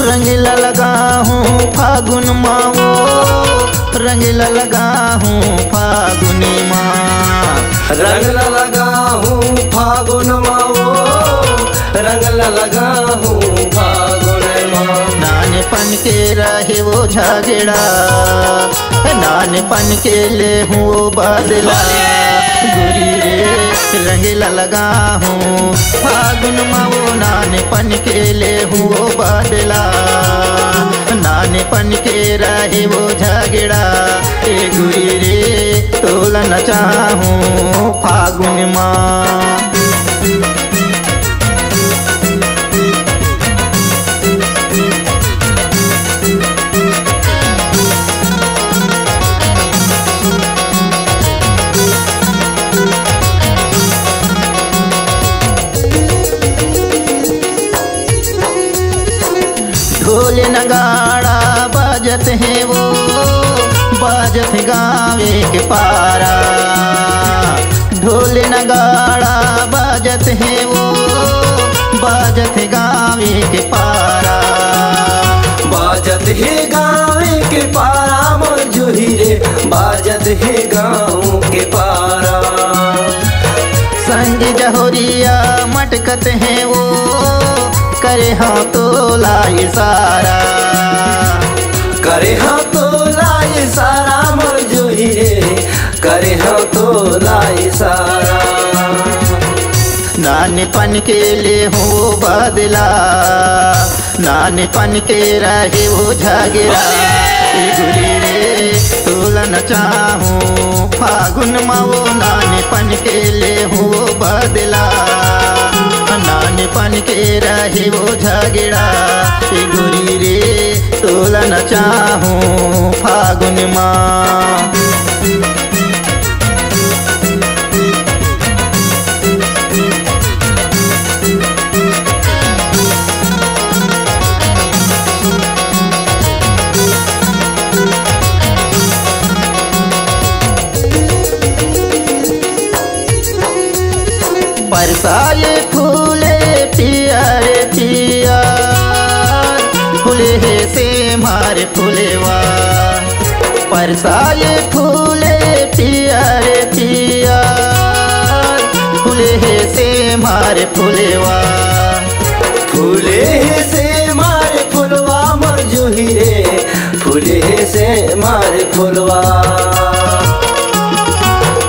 रंगीला लगा हूँ फागुन माओ, रंगीला लगा हूँ फागुन माँ, रंगला लगा हूँ फागुन माओ, रंगला लगा हूँ फागुन माँ। नानपन के रहे वो झगड़ा, नानपन के ले हूँ वो बदला, गुरी रे रंगीला लगा हूँ फागुन माओ, नानपन के ले हूँ वो बदला, नानपन के रहे वो झगड़ा, ए गुरी रे तोला न चाहूँ फागुन माँ। ढोल नगाड़ा बाजत है वो, बाजत गावे के पारा, ढोल नगाड़ा बाजत है वो, बाजत गावे के पारा, बाजत है गाँव के पारा मोर जोही रे, बाजत है गाँव के पारा। संग जहोरिया मटकत है वो, करे हाँ तो लाई सारा, करे हाँ तो लाई सारा मोर जोही रे, करे हाँ तो लाई सारा। नानपन के लिए हो बदला, नानपन के रहे वो झगड़ा, गुरी रे तोला न चाहूँ फागुन माओ, नानपन के लिए हो बदला, नानपन के रहे वो झगड़ा, गुरी रे तोला न चाहूँ फागुन माँ। बरसाए फूले पिया रे पिया, फूले से मारे फूलेवा, बरसाए फूले पिया रे पिया, फूले से मारे फूलेवा, फूले से मारे फुलवा मोर जोही रे, फूले से मारे फुलवा।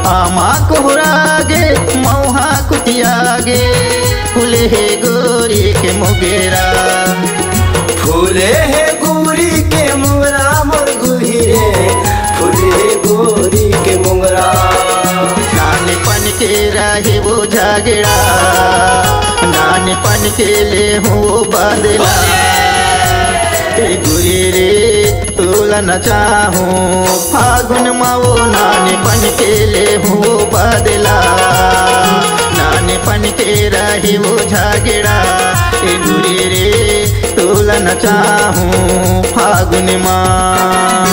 आमा कोहरागे मौहा कुटियागे, फूले है गोरी के मुगेरा, फूले है गोरी के मुंगरा मोर गोरी रे, फूले है गोरी के मुंगरा। नानपन के रहे वो झगड़ा, नानपन के ले हो बदला, गुरी रे तोला न चाहूँ फागुन माओ, नानपन के ले हो बदला, नानपन के रहे वो झगड़ा, गुरी रे तोला न चाहूँ फागुन माँ।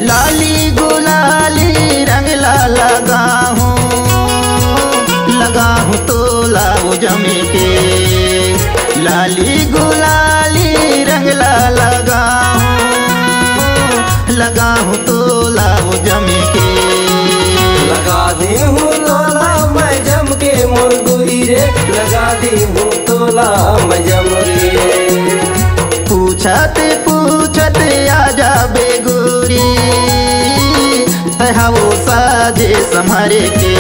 लाली गुलाली रंगला लगा हूँ तो लाओ जमी के, लाली गुलाली रंगला लगा हूँ तो लाओ जमी के, लगा दी हूँ तोला मैं जम के मोर गोरी रे, लगा दी हूँ तोला मैं जम रे। पूछत पूछत आजा बेगोरी, वो साजे संभरे के,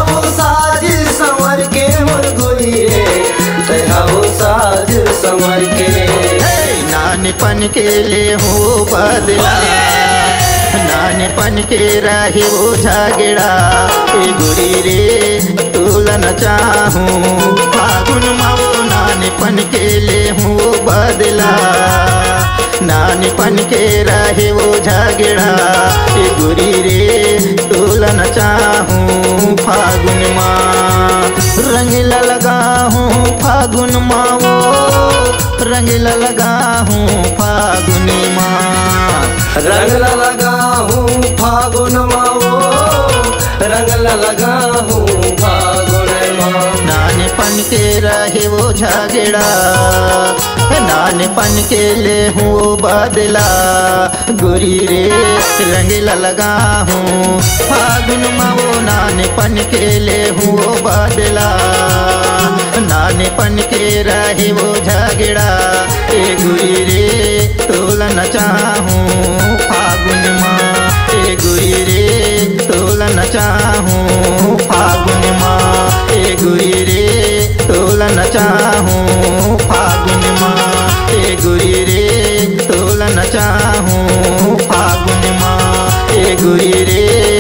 वो साज संवर के मोर गोरी रे, वो साज संवर के। नानपन के ले हो बदला, नानपन के रहे वो झगड़ा, गुरी रे तोला न चाहूँ फागुन माओ, नानपन के ले हो बदला, नानपन के रहे वो झगड़ा, गुरी रे तोला न चाहूँ फागुन माँ। रंगीला लगा हूँ फागुन मावो, रंगीला लगा हूँ फागुन माँ। रंग लगा हूँ फागुन मावो, रंग लगा हूँ फागुन माँ। नानेपन के रहे वो झगड़ा, नानेपन के ले हूँ वो बदला, गोरी रे रंगीला लगा हूँ फागुन मावो। नानेपन के ले हूँ वो बदला, नानेपन के रहे वो झगड़ा, ए गोरी रे तोला न चाह